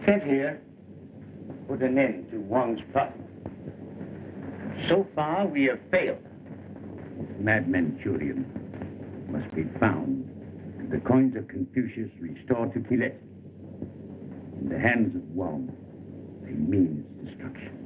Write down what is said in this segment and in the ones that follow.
Sent here to put an end to Wong's problem. So far, we have failed. Mad Manchurian must be found, and the coins of Confucius restored to Tibet. In the hands of Wong, they mean its destruction.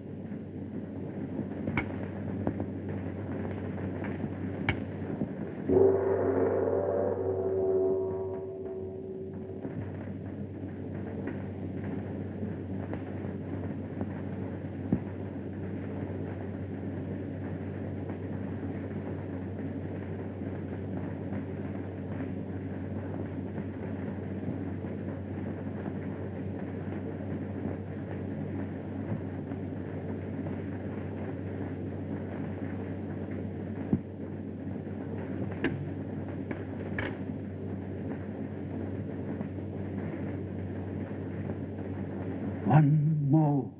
One more.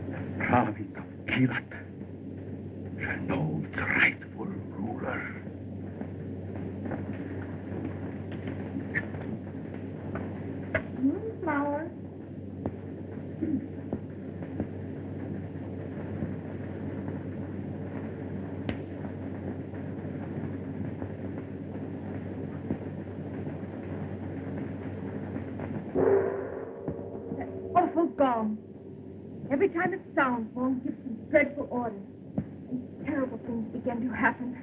The province of Kilat shall know its rightful ruler. Moonflower. Awful gong. Every time it sounds, Wong gives some dreadful orders. And terrible things begin to happen.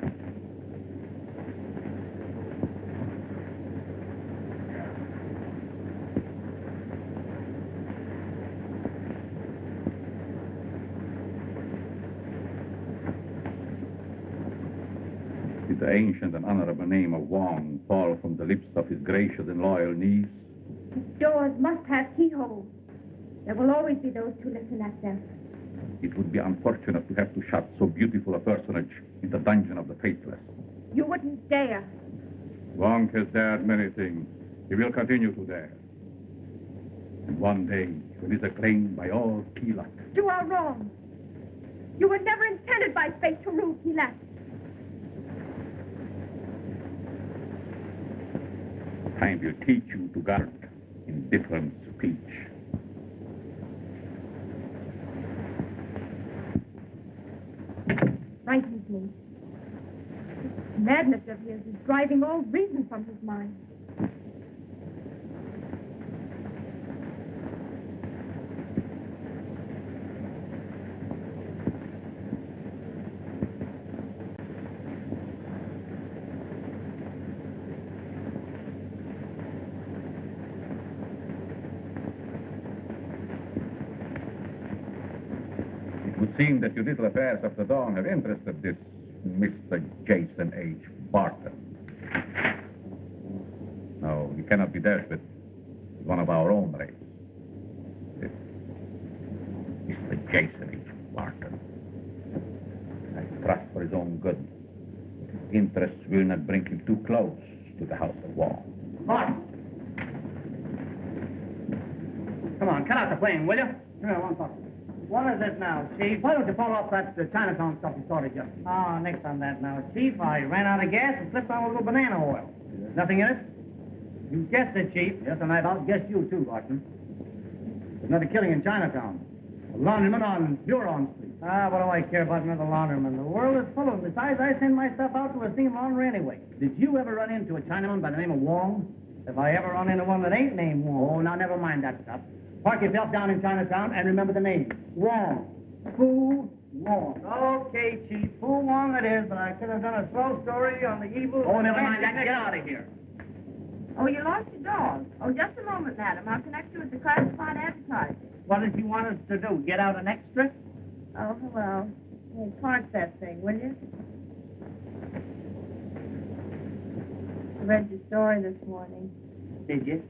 Did the ancient and honorable name of Wong fall from the lips of his gracious and loyal niece? His doors must have keyholes. There will always be those who listen at them. It would be unfortunate to have to shut so beautiful a personage in the dungeon of the faithless. You wouldn't dare. Wong has dared many things. He will continue to dare. And one day, he is acclaimed by all Kilat. You are wrong. You were never intended by fate to rule Kilat. Time will teach you to guard indifferent speech. Frightens me. This madness of his is driving all reason from his mind. It would seem that your little affairs of the dawn have interested this Mr. Jason H. Barton. No, he cannot be dealt with. He's one of our own race. This Mr. Jason H. Barton. I trust for his own good. His interests will not bring him too close to the House of Wong. Martin! Come on, cut out the flame, will you? Sure, one second. What is it now, Chief? Why don't you follow up that Chinatown stuff you started just? Oh, next on that now, Chief. I ran out of gas and slipped on a little banana oil. There's nothing in it? You guessed it, Chief. Yes, and I've outguessed you too, Barton. There's another killing in Chinatown. A laundryman on Buron Street. Ah, what do I care about another laundryman? The world is full of them. Besides, I send my stuff out to a steam laundry anyway. Did you ever run into a Chinaman by the name of Wong? If I ever run into one that ain't named Wong. Oh, now never mind that stuff. Park yourself down in Chinatown and remember the name. Wong. Fu Wong. Okay, Chief. Who Wong it is, but I could have done a slow story on the evil... Oh, never mind that. Get out of here. Oh, you lost your dog. Oh, just a moment, madam. I'll connect you with the classified advertising. What did you want us to do? Get out an extra? Oh, well. Hey, park that thing, will you? I read your story this morning. Did you?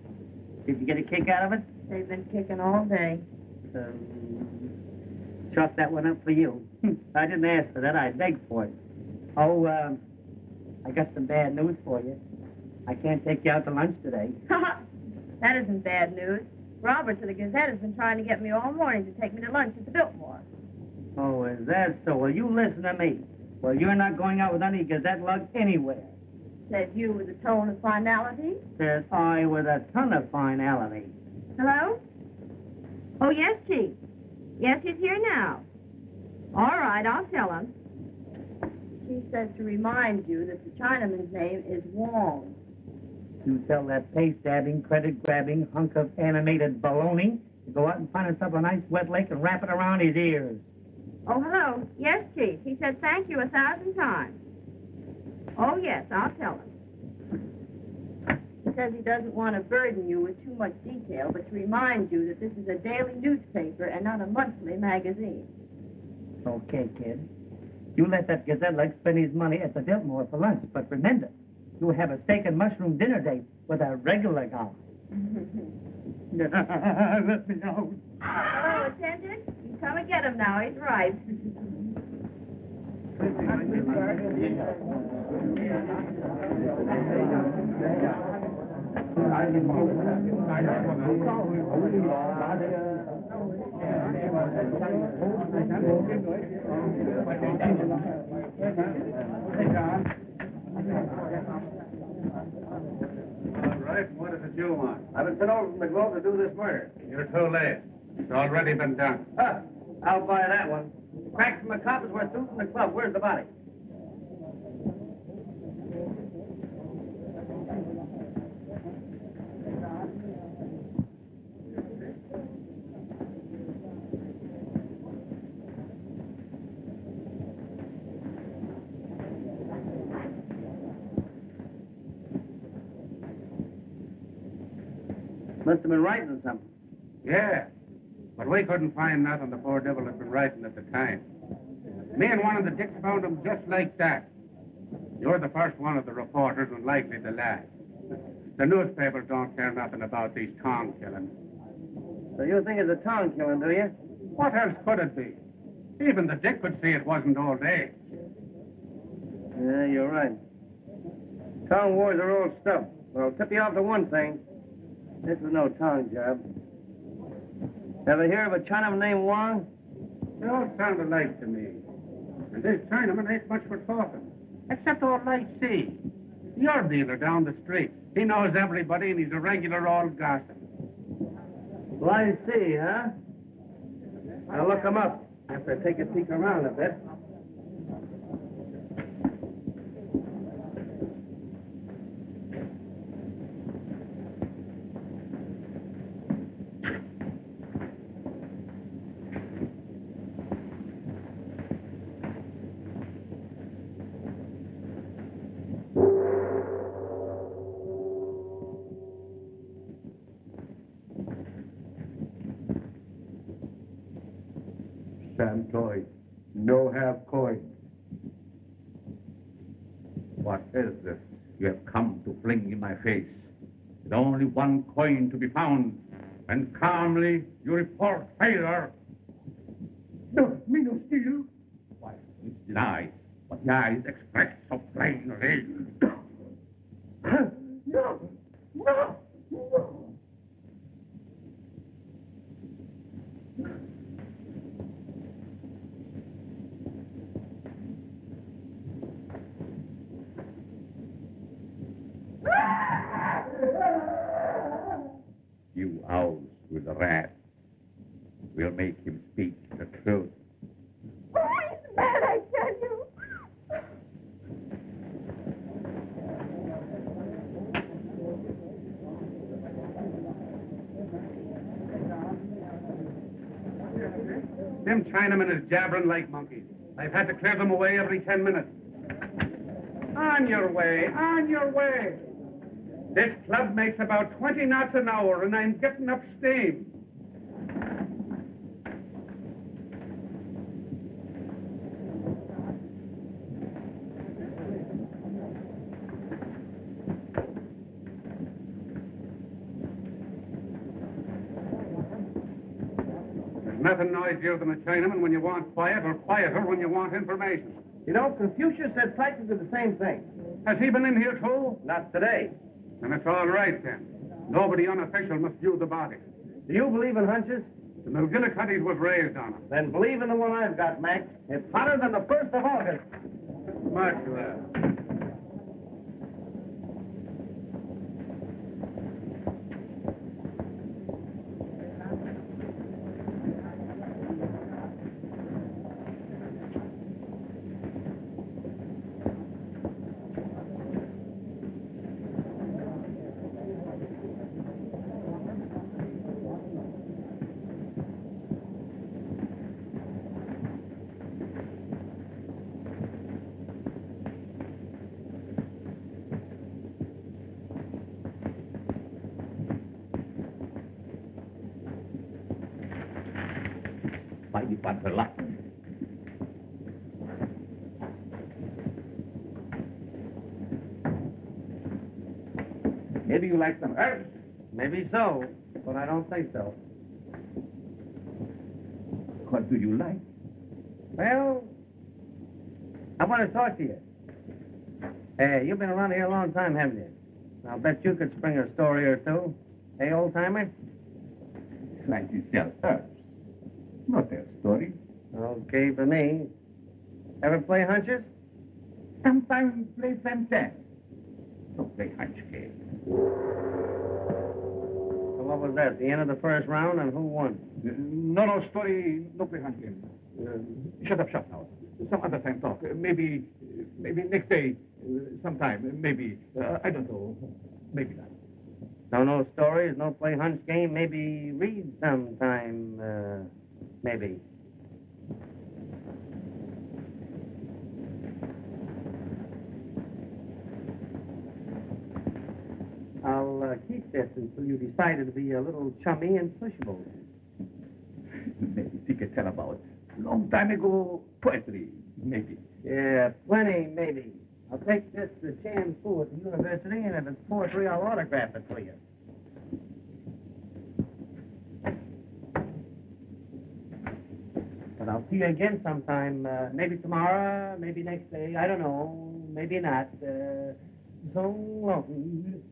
Did you get a kick out of it? They've been kicking all day. Chalk that one up for you. I didn't ask for that. I begged for it. Oh, I got some bad news for you. I can't take you out to lunch today. That isn't bad news. Roberts of the Gazette has been trying to get me all morning to take me to lunch at the Biltmore. Oh, is that so? Well, you listen to me. Well, you're not going out with any Gazette lug anywhere. Said you with a tone of finality. Says I with a ton of finality. Hello? Oh, yes, Chief. Yes, he's here now. All right, I'll tell him. She says to remind you that the Chinaman's name is Wong. You tell that pay-stabbing, credit-grabbing hunk of animated baloney to go out and find himself a nice wet lake and wrap it around his ears. Oh, hello. Yes, Chief. He said thank you 1,000 times. Oh, yes, I'll tell him. He says he doesn't want to burden you with too much detail, but to remind you that this is a daily newspaper and not a monthly magazine. Okay, kid. You let that gazelle spend his money at the Biltmore for lunch, but remember, you have a steak and mushroom dinner date with a regular guy. Let me know. Hello, attendant. You come and get him now. He's right. All right, what is it you want? I've been sent over from the Globe to do this murder. You're too late. It's already been done. Huh, I'll buy that one. Crack from the cop is worth two from the club. Where's the body? Must have been writing something. Yeah, but we couldn't find nothing the poor devil had been writing at the time. Me and one of the dicks found him just like that. You're the first one of the reporters and likely the last. The newspapers don't care nothing about these Tong killings. So you think it's a town killing, do you? What else could it be? Even the dick could see it wasn't old age. Yeah, you're right. Town wars are old stuff. But I'll tip you off to one thing. This is no town job. Ever hear of a Chinaman named Wong? They all sound alike to me. And this Chinaman ain't much for talking. Except old I see. The yard dealer down the street. He knows everybody and he's a regular old gossip. Well, I see, huh? I'll look him up after I take a peek around a bit. Sam Toy, no have coin. What is this you have come to fling in my face? With only one coin to be found, and calmly you report failure. No, me no steal. Why, it's lies. What the eyes express so plainly. No, no, no. You owls with the rat. We'll make him speak the truth. Oh, he's mad, I tell you. Them Chinamen is jabbering like monkeys. I've had to clear them away every 10 minutes. On your way, on your way. This club makes about 20 knots an hour, and I'm getting up steam. There's nothing noisier than a Chinaman when you want quiet, or quieter when you want information. You know, Confucius said prices are the same thing. Has he been in here too? Not today. Then it's all right, then. Nobody unofficial must view the body. Do you believe in hunches? The McGillicuddies was raised on him. Then believe in the one I've got, Max. It's hotter than the 1st of August. Much less. Why you want a lot? Maybe you like some herbs. Maybe so, but I don't think so. What do you like? Well, I want to talk to you. Hey, you've been around here a long time, haven't you? I'll bet you could spring a story or two. Hey, old-timer? Like you sell herbs. Not their story. Okay for me. Ever play hunches? Sometimes we play fantasy. Don't play hunch game. So what was that, the end of the first round, and who won? No story, no play hunch game. Shut up now. Some other time talk. Maybe next day, sometime, maybe. I don't know. Maybe not. No stories, no play hunch game, maybe read sometime, maybe. I'll keep this until you decided to be a little chummy and pushable. Maybe she could tell about long time ago poetry, maybe. Yeah, plenty, maybe. I'll take this to Chan Fu at the university, and if it's poetry, I'll autograph it for you. But I'll see you again sometime, maybe tomorrow, maybe next day, I don't know, maybe not. So long.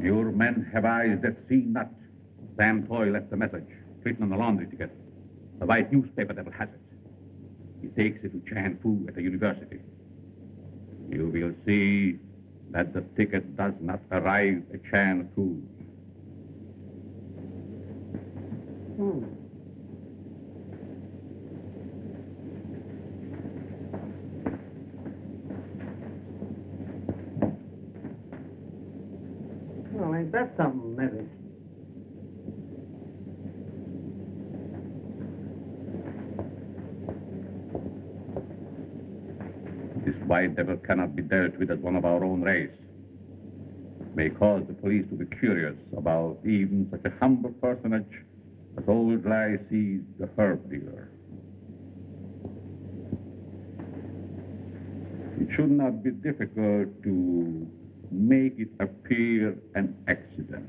Your men have eyes that see not. Sam Toy left a message, written on the laundry ticket. The white newspaper devil has it. He takes it to Chan Fu at the university. You will see that the ticket does not arrive at Chan Fu. Well, ain't that something, maybe? This white devil cannot be dealt with as one of our own race. May cause the police to be curious about even such a humble personage as old Lai sees the herb dealer. It should not be difficult to make it appear an accident.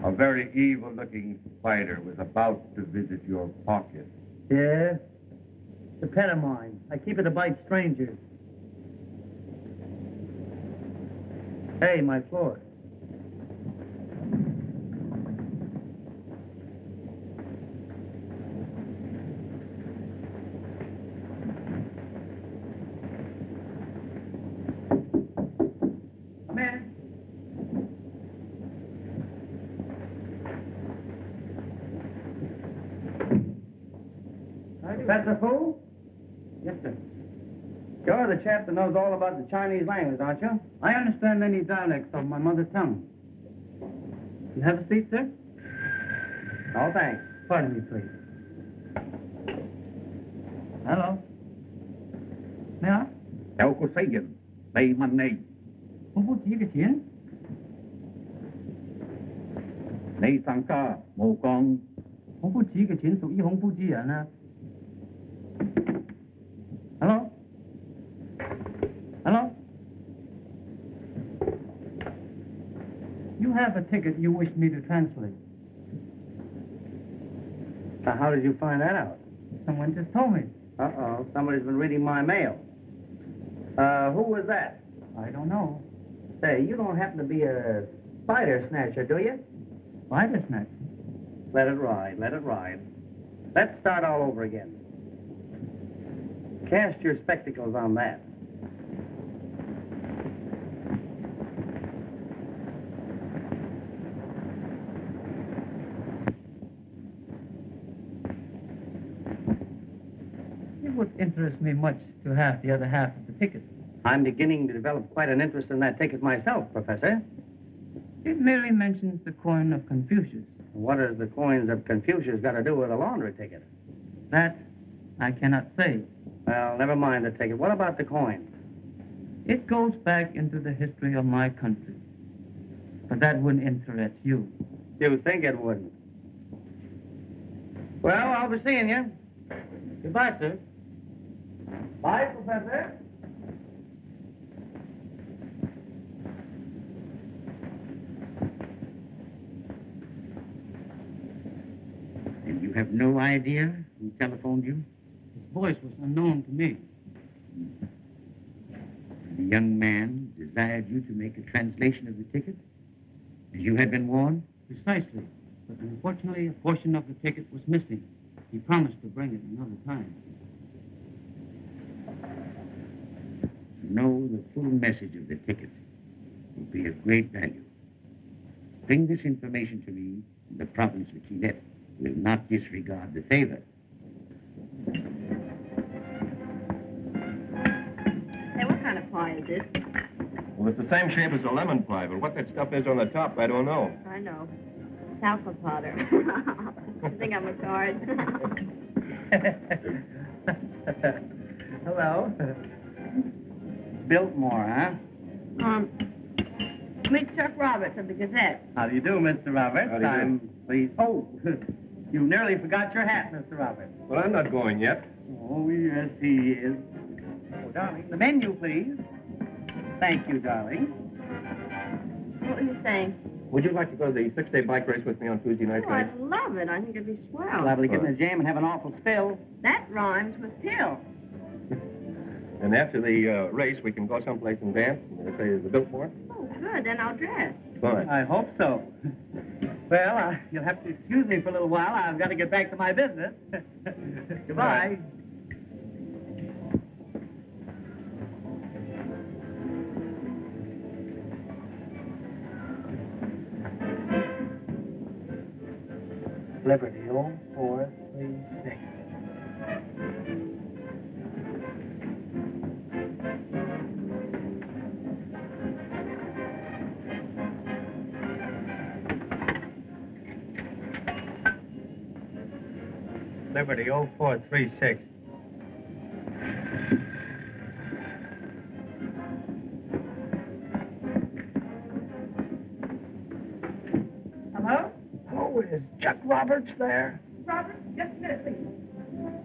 A very evil-looking spider was about to visit your pocket. Yeah? It's a pet of mine. I keep it to bite strangers. Hey, my floor. Come in. Professor Fu? Yes, sir. You're the chap that knows all about the Chinese language, aren't you? I understand many dialects of my mother tongue. You have a seat, sir? Oh, thanks. Pardon me, please. Hello. Yeah? Theo cô xây dựng, đây mà này, Không có chỉ cái chuyện. này sang ca, mô con, Không có chỉ cái chuyện属于红夫之人啊。Hello? Hello? You have a ticket you wish me to translate. Now, how did you find that out? Someone just told me. Uh-oh, somebody's been reading my mail. Who was that? I don't know. Say, you don't happen to be a spider snatcher, do you? Spider snatcher? Let it ride, let it ride. Let's start all over again. Cast your spectacles on that. It would interest me much to have the other half of the ticket. I'm beginning to develop quite an interest in that ticket myself, Professor. It merely mentions the coin of Confucius. What has the coins of Confucius got to do with a laundry ticket? That I cannot say. Well, never mind the ticket. What about the coin? It goes back into the history of my country. But that wouldn't interest you. You think it wouldn't? Well, I'll be seeing you. Goodbye, sir. Bye, Professor. And you have no idea who telephoned you? His voice was unknown to me. The young man desired you to make a translation of the ticket? As you had been warned? Precisely. But unfortunately, a portion of the ticket was missing. He promised to bring it another time. To know the full message of the ticket will be of great value. Bring this information to me, and the province which he left will not disregard the favor. Hey, what kind of pie is this? Well, it's the same shape as a lemon pie, but what that stuff is on the top, I don't know. I know. Talcum powder. I think I'm a card. Hello. Biltmore, huh? Meet Chuck Roberts of the Gazette. How do you do, Mr. Roberts? How do you do? I'm pleased. Oh, you nearly forgot your hat, Mr. Roberts. Well, I'm not going yet. Oh, yes, he is. Oh, darling, the menu, please. Thank you, darling. What were you saying? Would you like to go to the six-day bike race with me on Tuesday night, Oh, Frank? I'd love it. I think it'd be swell. Liable to get in a jam and have an awful spill. That rhymes with pill. And after the race, we can go someplace and dance. And say, is the Biltmore? Oh, good. Then I'll dress. Fine. I hope so. Well, you'll have to excuse me for a little while. I've got to get back to my business. Goodbye. Liberty, 0436. Liberty, 0436. Hello? Oh, is Chuck Roberts there? Robert, just a minute, please.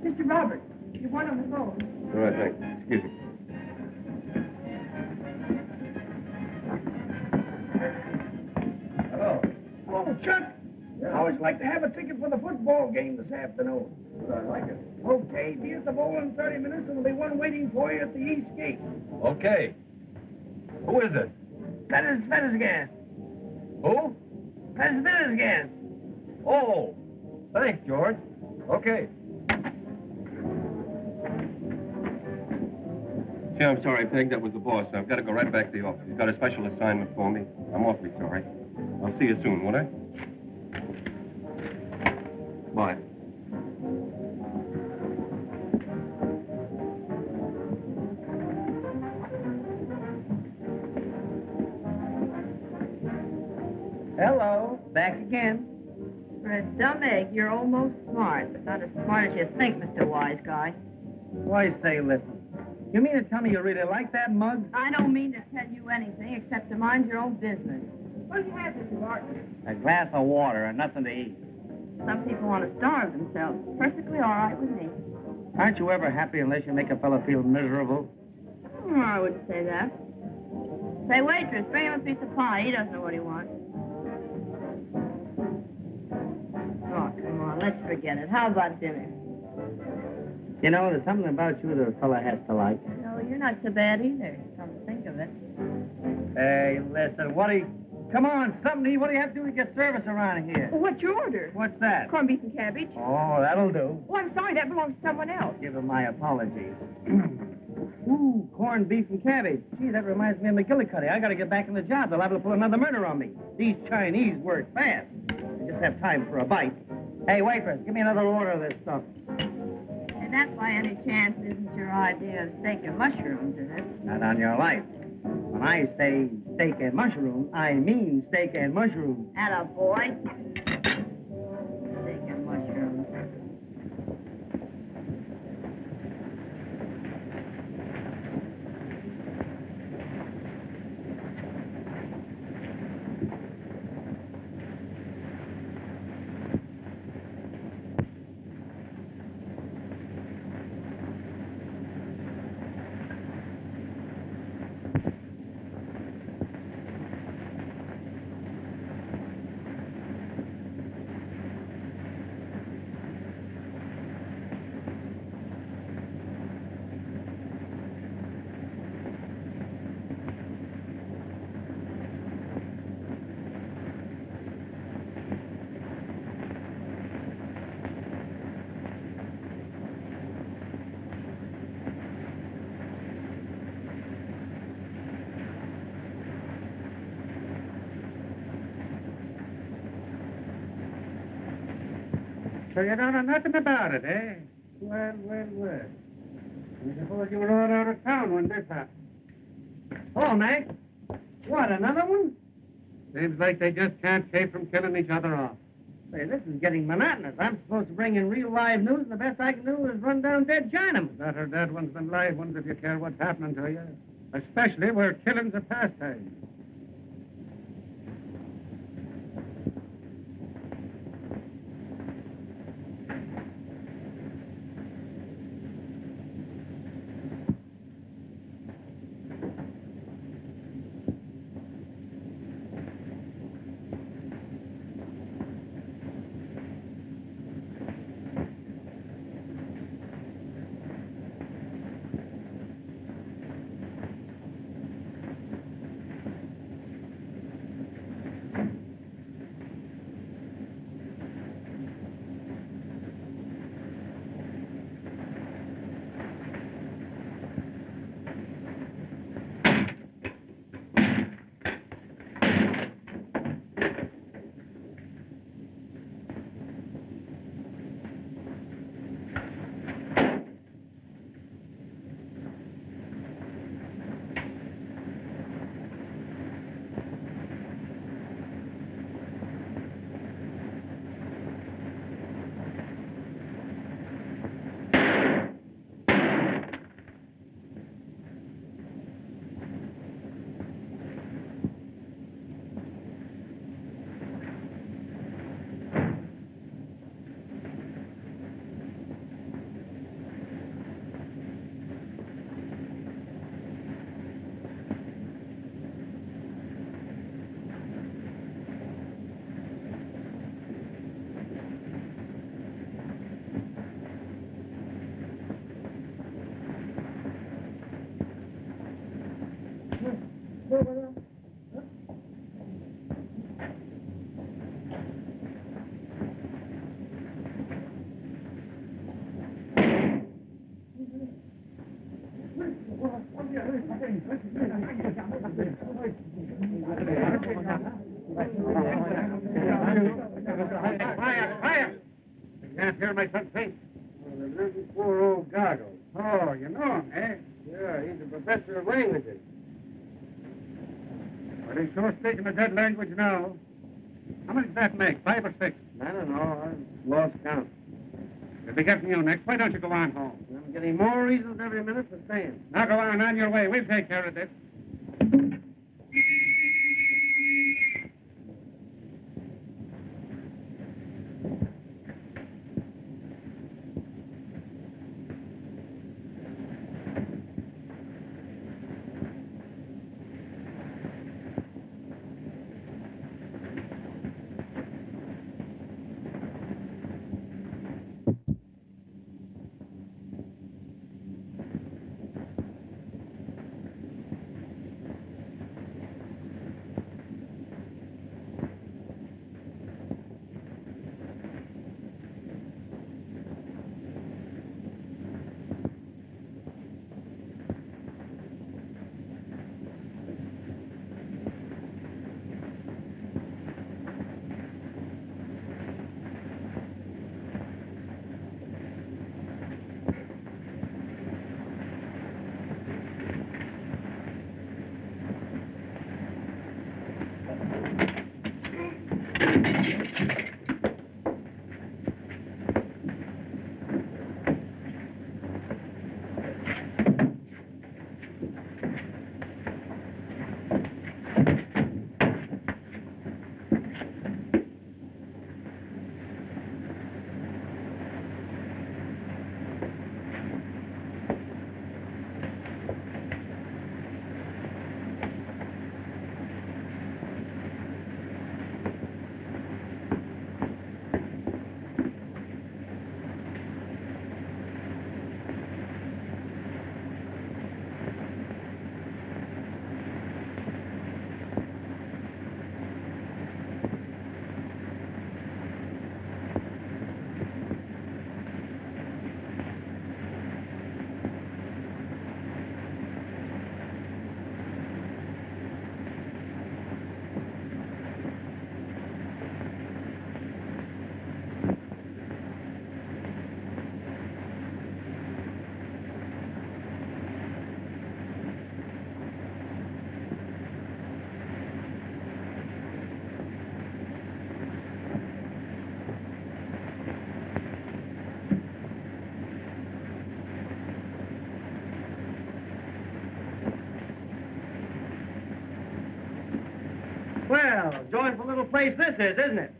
Mr. Roberts, you want on the phone. All right, thanks. Excuse me. Hello. Oh, Chuck. I always like to have a ticket for the football game this afternoon. I like it. Okay, be at the bowl in 30 minutes, and there'll be one waiting for you at the east gate. Okay. Who is it? Fettisgan. Who? Fettisgan. Oh, thanks, George. Okay. Gee, I'm sorry, Peg. That was the boss. I've got to go right back to the office. He's got a special assignment for me. I'm awfully sorry. I'll see you soon, won't I? Bye. Hello, back again. For a dumb egg, you're almost smart, but not as smart as you think, Mr. Wise Guy. Why, say, listen. You mean to tell me you really like that mug? I don't mean to tell you anything except to mind your own business. What do you have, Mr. Martin? A glass of water and nothing to eat. Some people want to starve themselves. Perfectly all right with me. Aren't you ever happy unless you make a fellow feel miserable? I wouldn't say that. Say, waitress, bring him a piece of pie. He doesn't know what he wants. Oh, come on. Let's forget it. How about dinner? You know, there's something about you that a fella has to like. No, you're not so bad either, come to think of it. Hey, listen, what do you... Come on, something to eat. What do you have to do to get service around here? Well, what's your order? What's that? Corned beef and cabbage. Oh, that'll do. Oh, I'm sorry, that belongs to someone else. Give him my apologies. Ooh, corned beef and cabbage. Gee, that reminds me of McGillicuddy. I gotta get back in the job. They'll have to pull another murder on me. These Chinese work fast. I just have time for a bite. Hey, waitress, give me another order of this stuff. And that, by any chance, isn't your idea of steak and mushrooms, is it? Not on your life. When I say steak and mushroom, I mean steak and mushroom. Atta boy. Steak and mushrooms. So you don't know nothing about it, eh? Well, well, well. I suppose you were all out of town when this happened. Hello, Mac. What, another one? Seems like they just can't keep from killing each other off. Say, this is getting monotonous. I'm supposed to bring in real live news, and the best I can do is run down dead Chinamen. Better dead ones than live ones if you care what's happening to you. Especially where killing's a pastime. Quiet! You can't hear my son think. Oh, the little poor old goggle. Oh, you know him, eh? Yeah, he's a professor of languages. Well, he's sure speaking a dead language now. How many does that make, 5 or 6? I don't know. I've lost count. We'll be getting you next. Why don't you go on home? I'm getting more reasons every minute for staying. Now go on your way. We'll take care of this. Well, joyful little place this is, isn't it?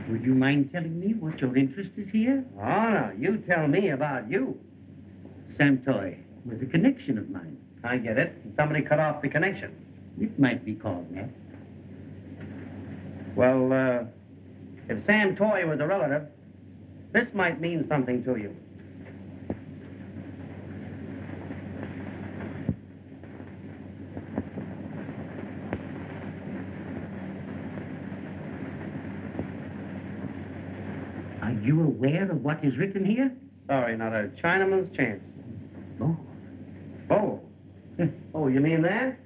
Would you mind telling me what your interest is here? Oh, no, you tell me about you. Sam Toy was a connection of mine. I get it. Somebody cut off the connection. It might be called that. Well, if Sam Toy was a relative, this might mean something to you. Are you aware of what is written here? Sorry, not a Chinaman's chance. Oh. Oh. Oh, you mean that?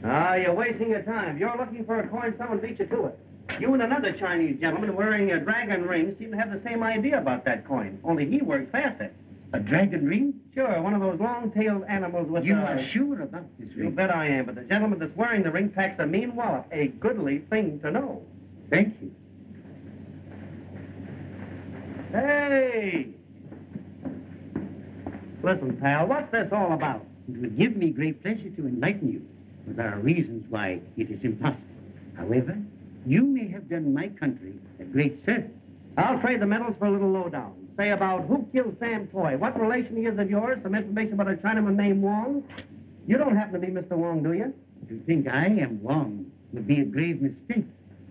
Ah, you're wasting your time. If you're looking for a coin, someone beat you to it. You and another Chinese gentleman wearing a dragon ring seem to have the same idea about that coin, only he works faster. A dragon ring? Sure, one of those long-tailed animals with You are sure about this You ring? bet I am, but the gentleman that's wearing the ring packs a mean wallop. A goodly thing to know. Thank you. Hey! Listen, pal, what's this all about? It would give me great pleasure to enlighten you, but there are reasons why it is impossible. However, you may have done my country a great service. I'll trade the medals for a little lowdown. Say about who killed Sam Toy, what relation he is of yours, some information about a Chinaman named Wong. You don't happen to be Mr. Wong, do you? To think I am Wong would be a grave mistake.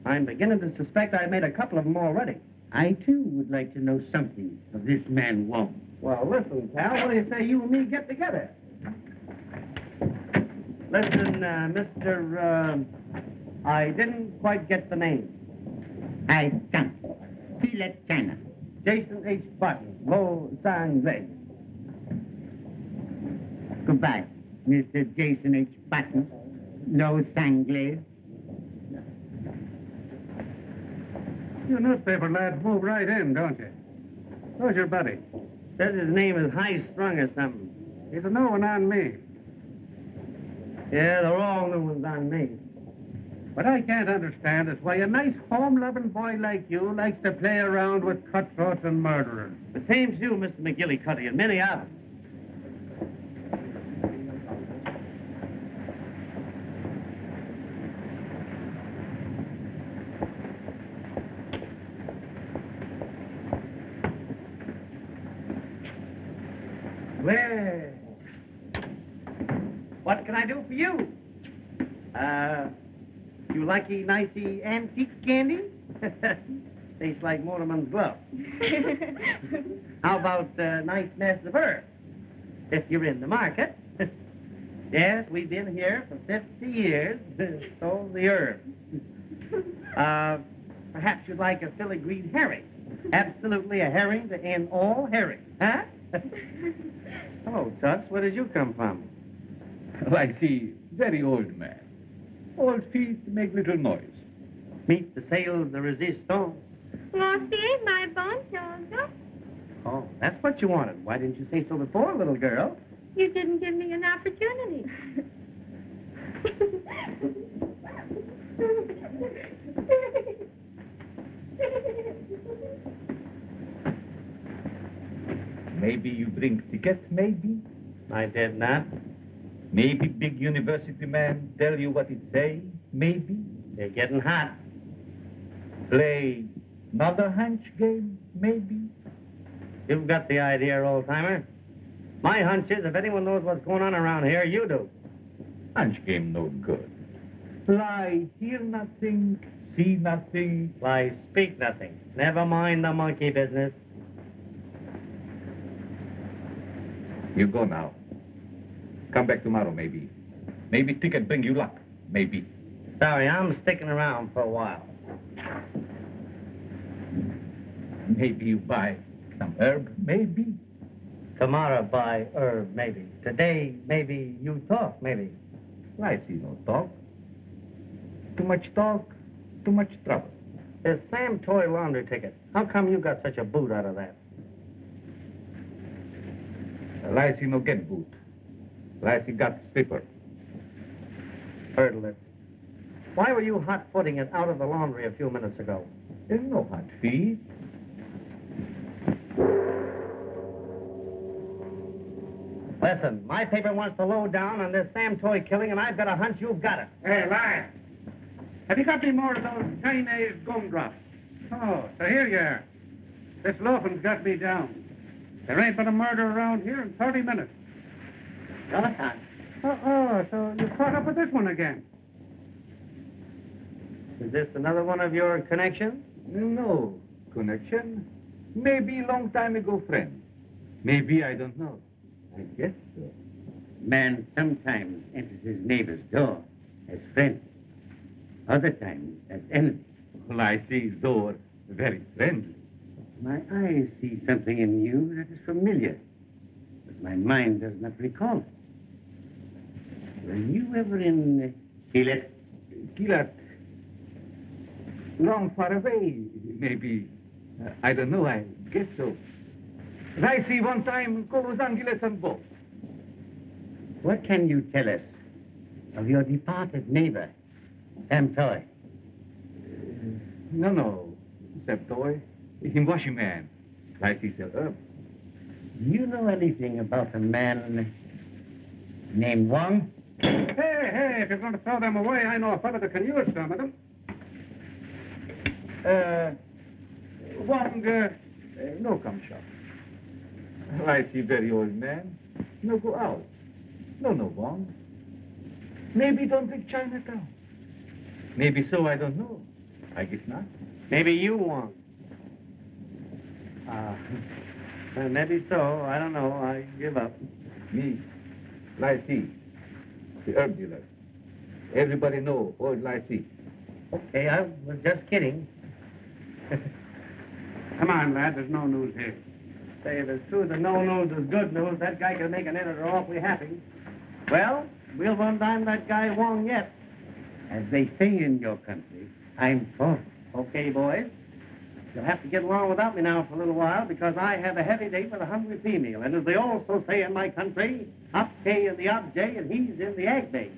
I'm beginning to suspect I've made a couple of them already. I, too, would like to know something of this man Wong. Well, listen, pal, what do you say you and me get together? Listen, Mr. I didn't quite get the name. I can't. He left China. Jason H. Button, Lo Sanglais. Goodbye, Mr. Jason H. Button. No Sanglais. You newspaper lads move right in, don't you? Who's your buddy? Says his name is High Strung or something. He's a new one on me. Yeah, they're all new ones on me. What I can't understand is why a nice home-loving boy like you likes to play around with cutthroats and murderers. The same's you, Mr. McGillicuddy, and many others. Well, what can I do for you? You likey, nicey antique candy? Tastes like Mortimer's glove. How about a nice nest of herbs? If you're in the market. Yes, we've been here for 50 years. So the herbs. Perhaps you'd like a filigree herring. Absolutely a herring to end all herring. Huh? Oh, Toots, where did you come from? Like the very old man. Old feet make little noise. Meet the sails de resistance. Monsieur, my bonjour. Oh, that's what you wanted. Why didn't you say so before, little girl? You didn't give me an opportunity. Maybe you bring tickets, maybe? I did not. Maybe big university man tell you what it say, maybe? They're getting hot. Play another hunch game, maybe? You've got the idea, old-timer. My hunch is if anyone knows what's going on around here, you do. Hunch game no good. Lie, hear nothing, see nothing. Why, speak nothing. Never mind the monkey business. You go now. Come back tomorrow, maybe. Maybe ticket bring you luck, maybe. Sorry, I'm sticking around for a while. Maybe you buy some herb, maybe. Tomorrow by herb, maybe. Today, maybe you talk, maybe. I see no talk. Too much talk, too much trouble. There's Sam Toy laundry ticket. How come you got such a boot out of that? I see no get boot. I see got slipper. Hurdle it. Why were you hot-footing it out of the laundry a few minutes ago? There's no hot feet. Listen, my paper wants to load down on this Sam Toy killing, and I've got a hunch you've got it. Hey, Lion. Have you got any more of those Chinese gumdrops? Oh, so here you are. This loafing's got me down. There ain't been a murder around here in 30 minutes. Jonathan. So you caught up with this one again. Is this another one of your connections? No connection. Maybe long time ago friend. Maybe, I don't know. I guess so. Man sometimes enters his neighbor's door as friend. Other times as enemy. Well, I see his door very friendly. My eyes see something in you that is familiar, but my mind does not recall it. Were you ever in Gilet? Gilat. Long far away, maybe. I don't know, I guess so. But I see one time Corozan Gilet and both. What can you tell us of your departed neighbor, Sam Toy? No. Sam Toy. Him washing man. Like he said, Do you know anything about a man named Wong? Hey, if you're going to throw them away, I know a fellow that can use some of them. Wong, no come shop. I see very old man. No go out. No, Wong. Maybe don't take Chinatown. Maybe so, I don't know. I guess not. Maybe you won't. Maybe so. I don't know. I give up. Me, Lycee, the herb dealer. Everybody know old Lycee. Okay, I was just kidding. Come on, lad, there's no news here. Say, if it's true that no news is good news, that guy could make an editor awfully happy. Well, we'll run down that guy Wong yet. As they say in your country, I'm for. Okay, boys. You'll have to get along without me now for a little while because I have a heavy date with a hungry female. And as they also say in my country, Hop K in the Ob J and he's in the Ag Bay.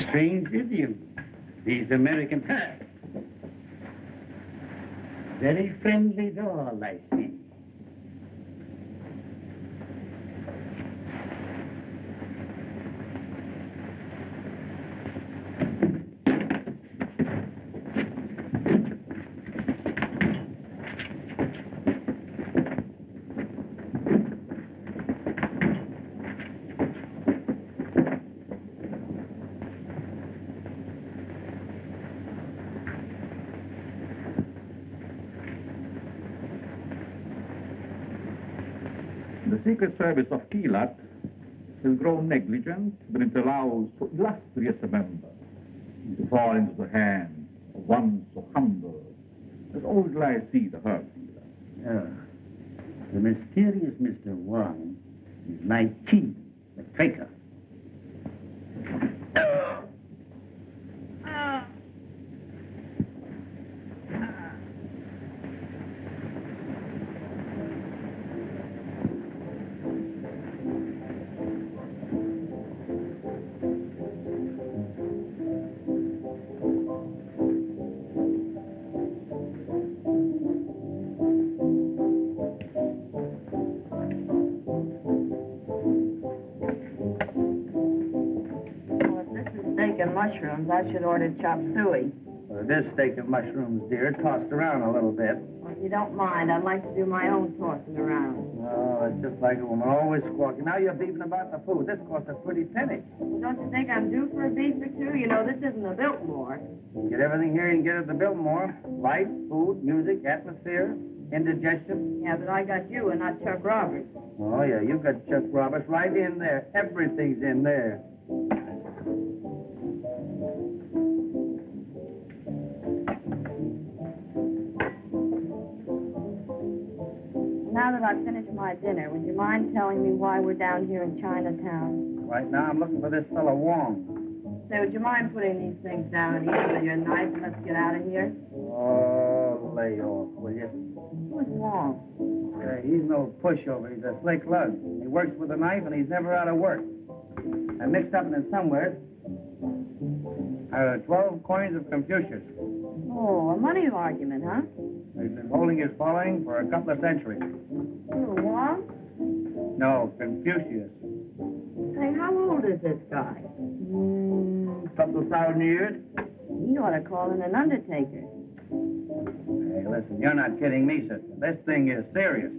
Strange idiom. These American... Very friendly doll, I see. The Secret Service of Keelat has grown negligent, but it allows so illustrious a member to fall into the hands of one so humble as old Lycee, the herb dealer. The mysterious Mr. Wong is my chief, the traitor. Mushrooms, I should order chop suey. Well, this steak and mushrooms, dear, tossed around a little bit. Well, if you don't mind, I'd like to do my own tossing around. Oh, it's just like a woman, always squawking. Now you're beefing about the food. This costs a pretty penny. Well, don't you think I'm due for a beef or two? You know, this isn't a Biltmore. You can get everything here you can get at the Biltmore. Light, food, music, atmosphere, indigestion. Yeah, but I got you and not Chuck Roberts. Oh, yeah, you got Chuck Roberts right in there. Everything's in there. Now that I've finished my dinner, would you mind telling me why we're down here in Chinatown? Right now, I'm looking for this fellow Wong. Say, would you mind putting these things down here with your knife and let's get out of here? Oh, lay off, will you? Who's Wong? He's no pushover. He's a slick lug. He works with a knife, and he's never out of work. I mixed up in it somewhere. 12 coins of Confucius. Oh, a money argument, huh? He's been holding his following for a couple of centuries. Mr. Wong? No, Confucius. Say, how old is this guy? Couple of thousand years. You ought to call in an undertaker. Hey, listen, you're not kidding me, sister. This thing is serious.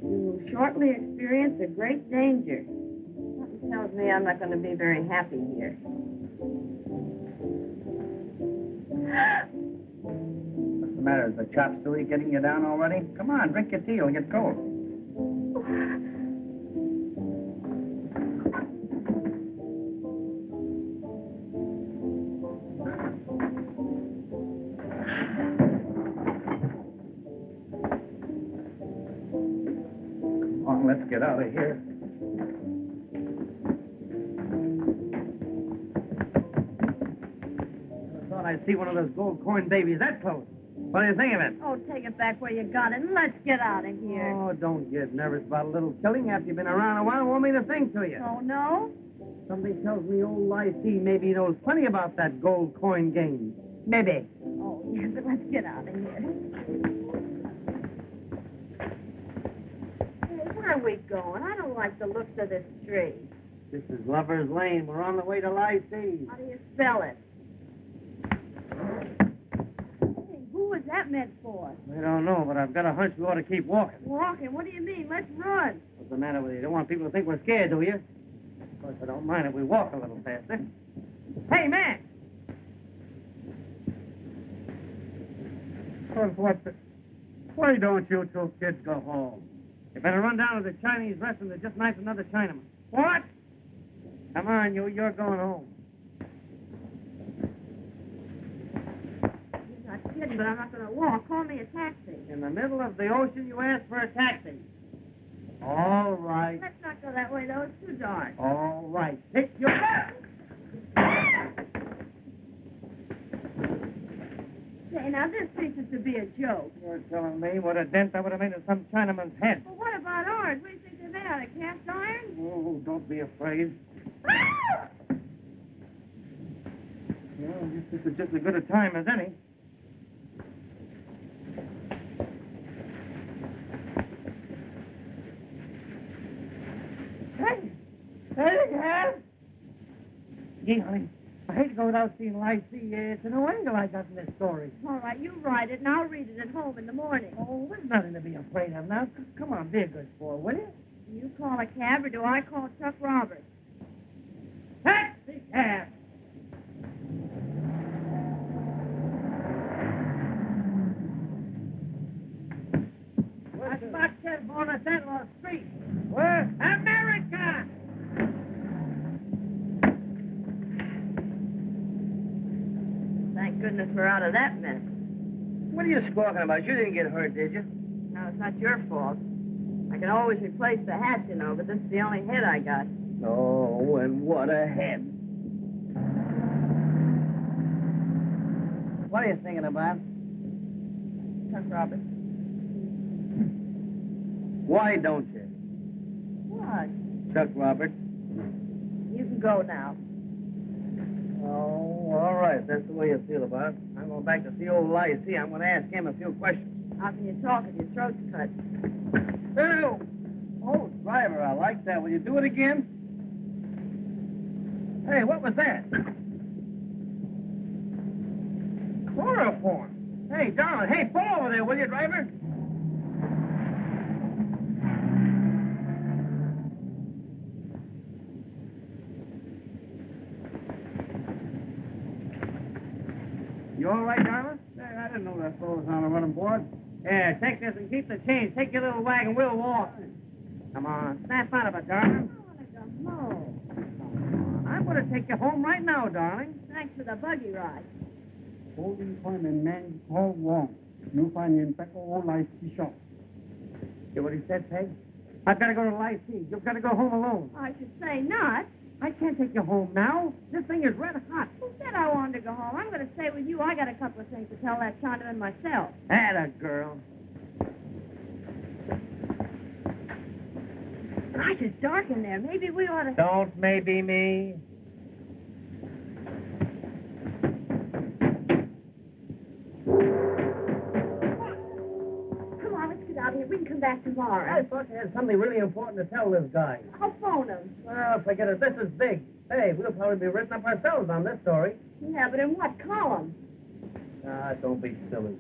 You will shortly experience a great danger. Something tells me I'm not going to be very happy here. What's the matter? Is the chop suey getting you down already? Come on, drink your tea. It'll get cold. Come on, let's get out of here. I thought I'd see one of those gold coin babies that close. What do you think of it? Oh, take it back where you got it and let's get out of here. Oh, don't get nervous about a little killing after you've been around a while. It won't mean a thing to you. Oh, no? Something tells me old Lycee maybe knows plenty about that gold coin game. Maybe. Oh, yes, but let's get out of here. Hey, where are we going? I don't like the looks of this tree. This is Lover's Lane. We're on the way to Lycee. How do you spell it? Hey, who was that meant for? I don't know, but I've got a hunch we ought to keep walking. Walking? What do you mean? Let's run. What's the matter with you? You don't want people to think we're scared, do you? Of course, I don't mind if we walk a little faster. Hey, man! Why don't you two kids go home? You better run down to the Chinese restaurant and just knife another Chinaman. What? Come on, you're going home. You're not kidding, but I'm not going to walk. Call me a taxi. In the middle of the ocean, you ask for a taxi. All right. Let's not go that way, though. It's too dark. All right. Take your... Say, now, this ceases to be a joke. You're telling me what a dent that would have made in some Chinaman's head. Well, what about ours? What do you think they're made out of? Cast iron? Oh, don't be afraid. Well, this is just as good a time as any. Hey, Hal! Gee, honey, I hate to go without seeing Lycee. It's a new angle I got in this story. All right, you write it, and I'll read it at home in the morning. Oh, there's nothing to be afraid of now. Come on, be a good sport, will you? You call a cab, or do I call Chuck Roberts? Taxi cab! What's about that on the Central Street? Where? America! Thank goodness we're out of that mess. What are you squawking about? You didn't get hurt, did you? No, it's not your fault. I can always replace the hat, you know, but this is the only head I got. Oh, and what a head. What are you thinking about? Chuck Roberts. Why don't you? What? Chuck Roberts. You can go now. Oh, all right. That's the way you feel about it. I'm going back to see old Lycee. I'm going to ask him a few questions. How can you talk if your throat's cut? Ew! Oh, driver, I like that. Will you do it again? Hey, what was that? Chloroform. Hey, darling. Hey, pull over there, will you, driver? You all right, darling? Hey, I didn't know that fellow was on a running board. Yeah, take this and keep the change. Take your little wagon. We'll walk. Come on, snap out of it, darling. I want to go home. I'm going to take you home right now, darling. Thanks for the buggy ride. Holding coin and man called Wong. You find him back all Lycee shop. Hear what he said, Peg? I've got to go to Lycee. You've got to go home alone. I should say not. I can't take you home now. This thing is red hot. Who said I wanted to go home? I'm going to stay with you. I got a couple of things to tell that Chinaman myself. Atta girl. Gosh, it's dark in there. there. Maybe we ought to... Don't maybe me. Come on, let's get out of here. We can come back tomorrow. I thought you had something really important to tell this guy. I'll phone him. Well, forget it. This is big. Hey, we'll probably be written up ourselves on this story. Yeah, but in what column? Ah, don't be silly.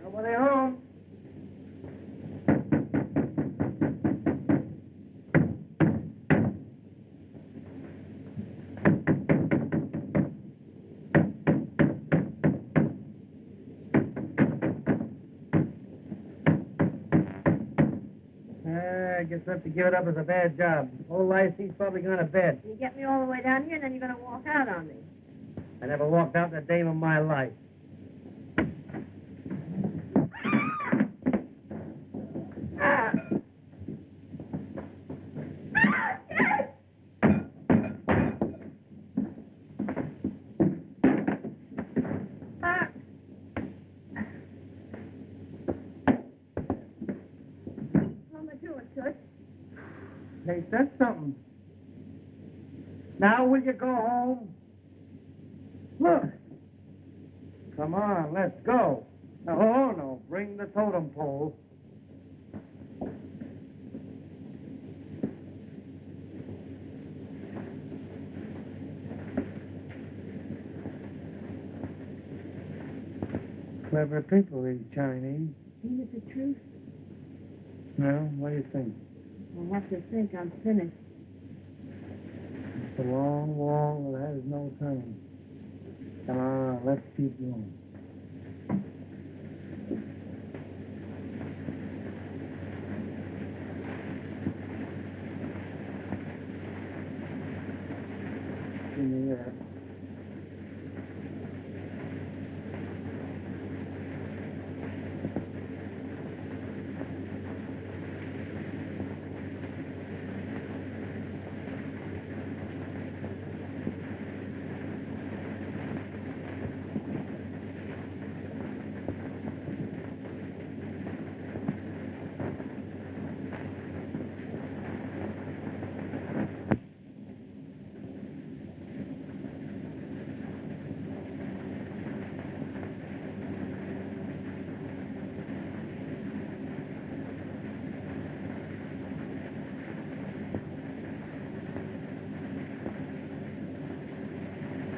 Nobody home. I guess we have to give it up as a bad job. Old life, he's probably gone to bed. You get me all the way down here, and then you're going to walk out on me. I never walked out in a day of my life. What am I doing, Toots? Hey, that's something. Now will you go home? Look. Come on, let's go. Oh, no, bring the totem pole. Clever people, these Chinese. Ain't it the truth? No, what do you think? I'll have to think I'm finished. It's a long wall that has no turn. Come on, let's keep going. Give me that.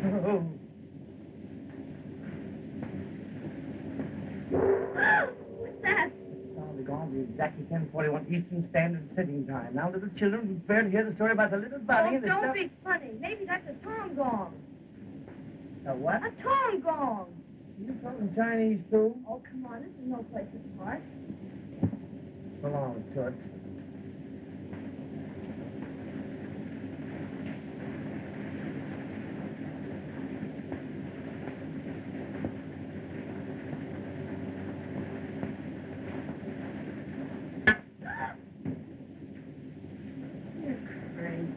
Oh. What's that? Now we're going to be exactly 10:41 Eastern Standard Sitting Time. Now, little children, prepare to hear the story about the little bunny Oh, and the don't stuff. be funny. Maybe that's a tong gong. A what? A tong gong. You talking Chinese, too? Oh, come on. This is no place to park. So long, Toots. You're crazy.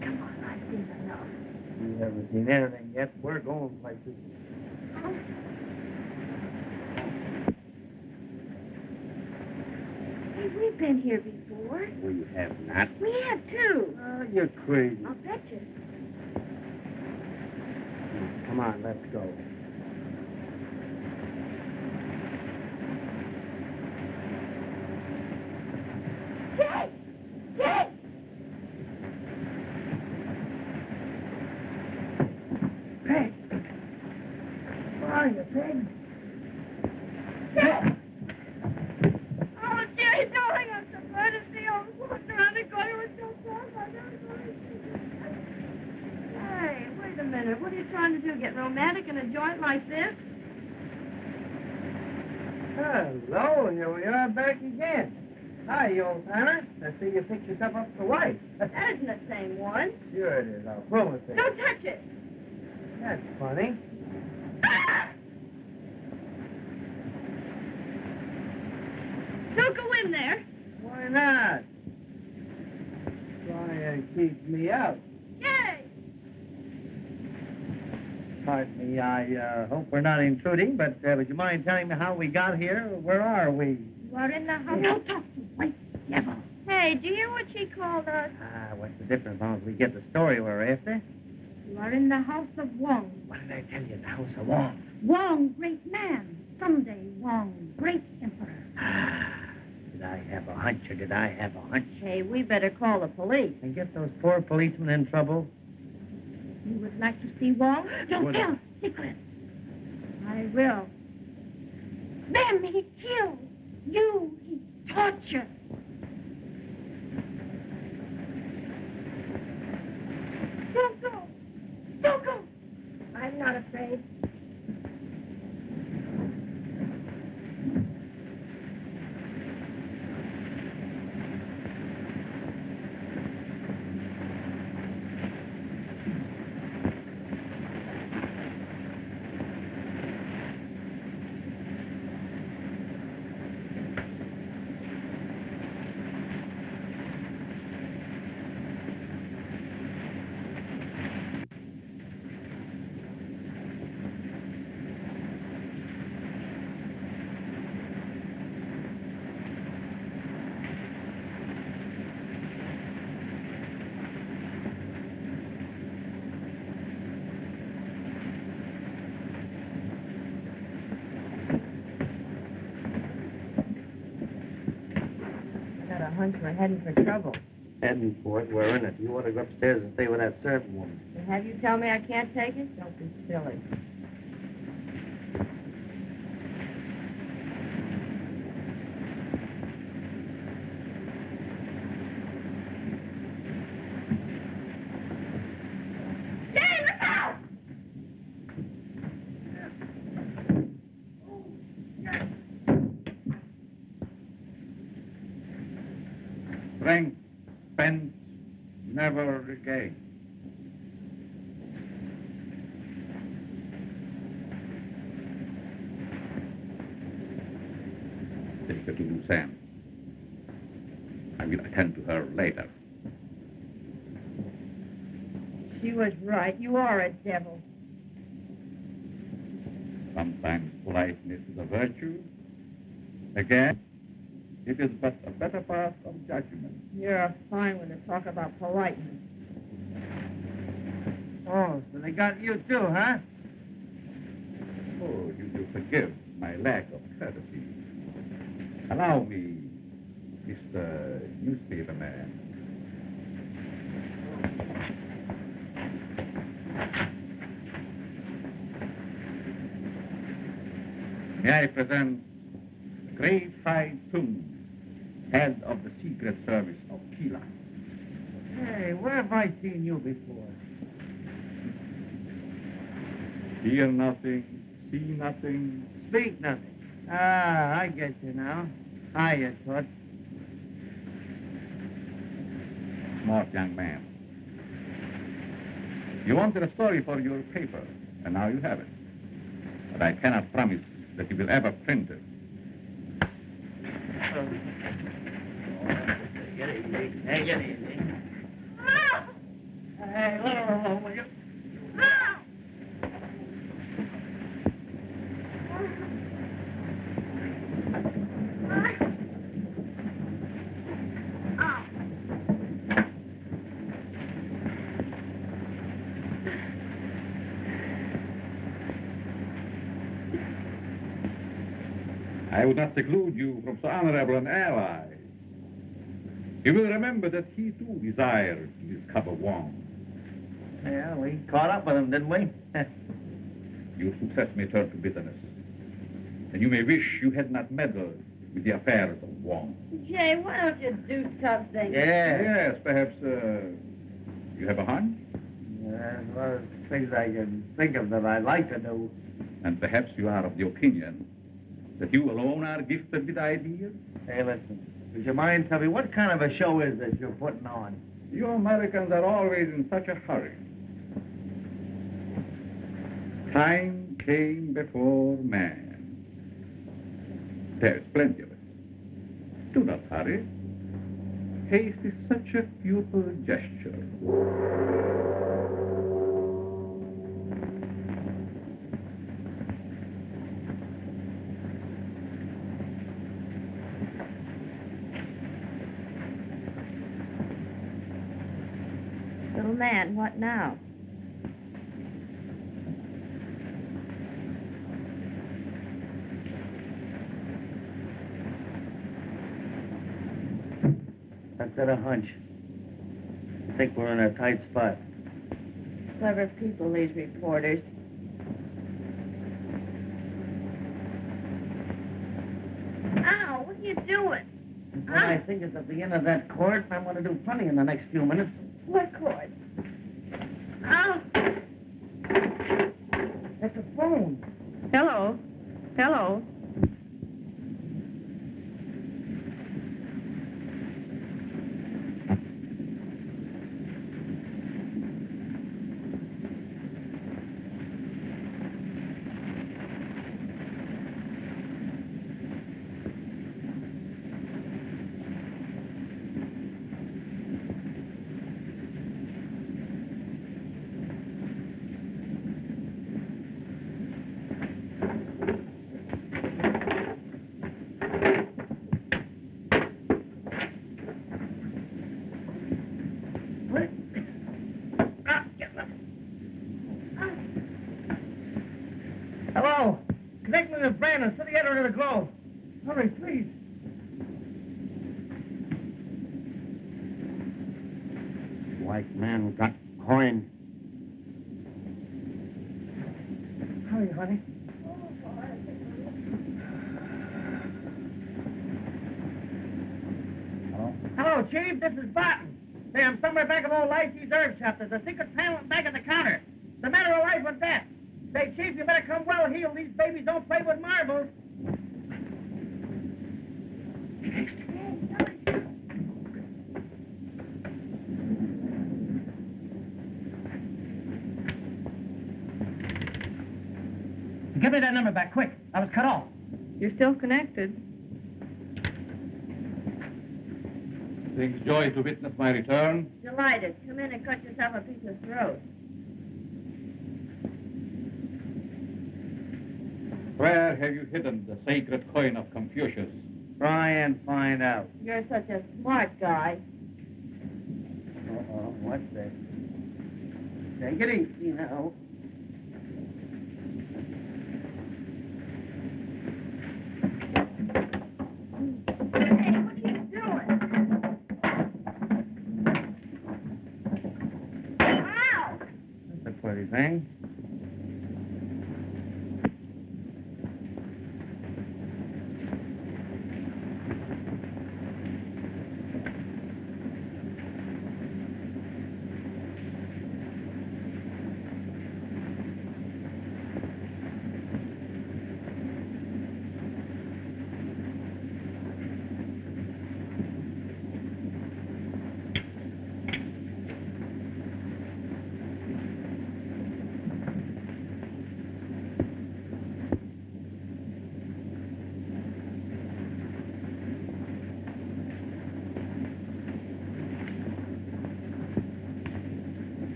Come on, I've seen enough. You haven't seen anything yet. We're going places. Hey, we've been here before. We have not. We have, too. Oh, you're crazy. I'll bet you. Come on, let's go. Jay! Jay! Peg! Where are you, Peg? Jay! Oh, Jay, darling, I'm so glad to see you. I was walking around the corner with so close. I never thought I'd see you. Hey, wait a minute. What are you trying to do? Get romantic in a joint like this? Hello, here we are back again. Hi, you old timer. I see you picked yourself up for life. That isn't the same one. Sure it is. I'll promise it. Don't touch it. That's funny. Don't go in there. keeps me out. Yay! Pardon me, I hope we're not intruding, but would you mind telling me how we got here? Where are we? You are in the house. Don't talk to white devil. Hey, do you hear what she called us? What's the difference as long as we get the story we're after? You are in the house of Wong. What did I tell you? The House of Wong. Wong, great man. Someday, Wong, great emperor. Did I have a hunch or did I have a hunch? Hey, we better call the police. And get those poor policemen in trouble? You would like to see Wong? Don't Would tell. Secret. I will. Them he killed. You he tortured. Don't go. Don't go. I'm not afraid. a hunch we're heading for trouble. Heading for it, we're in it. You want to go upstairs and stay with that servant woman. And have you tell me I can't take it? Don't be silly. Strength spent, never regained. Take her to Lucerne. I will attend to her later. She was right. You are a devil. Sometimes politeness is a virtue. Again, it is but a better part of judgment. You're a fine one to talk about politeness. Oh, so they got you too, huh? Oh, you will forgive my lack of courtesy. Allow me, Mr. Newspaper Man. May I present Great Hai Tung, head of the Secret Service of Kila. Hey, where have I seen you before? Hear nothing, see nothing. Speak nothing. Ah, I get you now. Hiya, Toots. Smart young man. You wanted a story for your paper, and now you have it. But I cannot promise that you will ever print it. Get easy. Hey, get easy. Hey, let her alone, will you? I would not seclude you from so honorable an ally. You will remember that he too desired to discover Wong. Yeah, we caught up with him, didn't we? Your success may turn to bitterness. And you may wish you had not meddled with the affairs of Wong. Jay, why don't you do something? Yes, perhaps you have a hunch? As well as things I can think of that I'd like to do. And perhaps you are of the opinion that you alone are gifted with ideas? Hey, listen. Would you mind telling me what kind of a show is this you're putting on? You Americans are always in such a hurry. Time came before man. There is plenty of it. Do not hurry. haste is such a futile gesture. Little man, what now? I've got a hunch. I think we're in a tight spot. Clever people, these reporters. Ow, what are you doing? What I think is at the end of that cord, and I'm going to do plenty in the next few minutes. What cord? Ow! That's a phone. Hello. Hello. Hello. Connect me with Brandon, city editor of the Globe. Hurry, please. White man got coin. Hurry, honey. Hello, Chief. This is Barton. Say, I'm somewhere back of old Lychee's herb shop. There's a secret panel back at the counter. It's a matter of life or death. Say, Chief, you better come well heeled. These babies don't play with marbles. Give me that number back, quick. I was cut off. You're still connected. Brings joy to witness my return. Delighted. Come in and cut yourself a piece of throat. Where have you hidden the sacred coin of Confucius? Try and find out. You're such a smart guy. Uh-oh, what's this? Take it easy now. Hey, what are you doing? Ow! That's a pretty thing.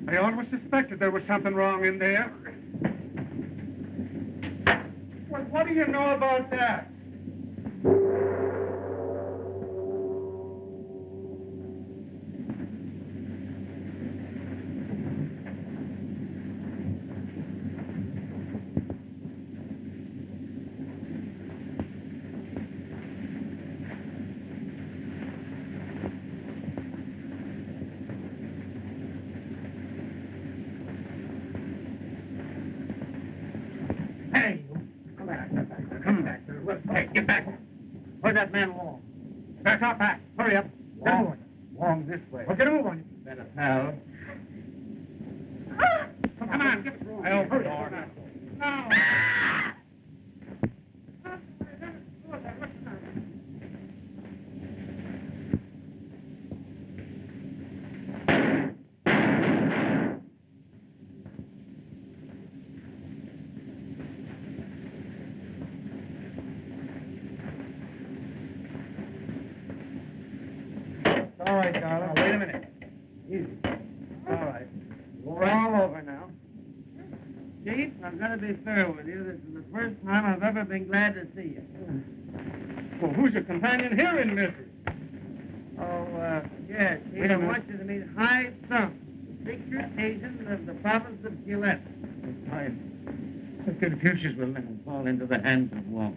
I always suspected there was something wrong in there. Well, what do you know about that? Hey, come back. Come back. Hey, get back. Where's that man Wong? Back up, back. Hurry up. Wong. Wong this way. Well, get a move on you. Better, pal. Come on, get it. I'll hurry. Now. right, darling. Now, wait a minute. Easy. All right. We're all over now. Chief, I'm going to be fair with you. This is the first time I've ever been glad to see you. Well, who's your companion here in this? Oh, yes, Chief, I want you to meet High Thumb, secret agent of the province of Gillette. Fine. The Confucius will never fall into the hands of Wong.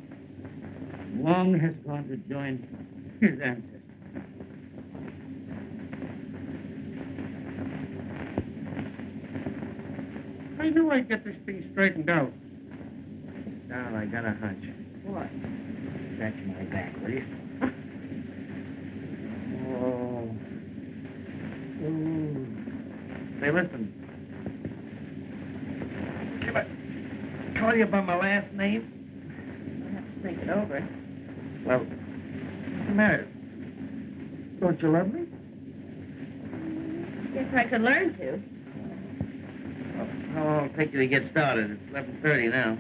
Wong has gone to join his ancestors. I knew I'd get this thing straightened out. Now I got a hunch. What? Scratch my back, will you? Oh. Ooh. Say, listen. If I call you by my last name? I have to think it over. Well, what's the matter? Don't you love me? Guess I could learn to. Well, how long will it take you to get started? It's 11:30 now.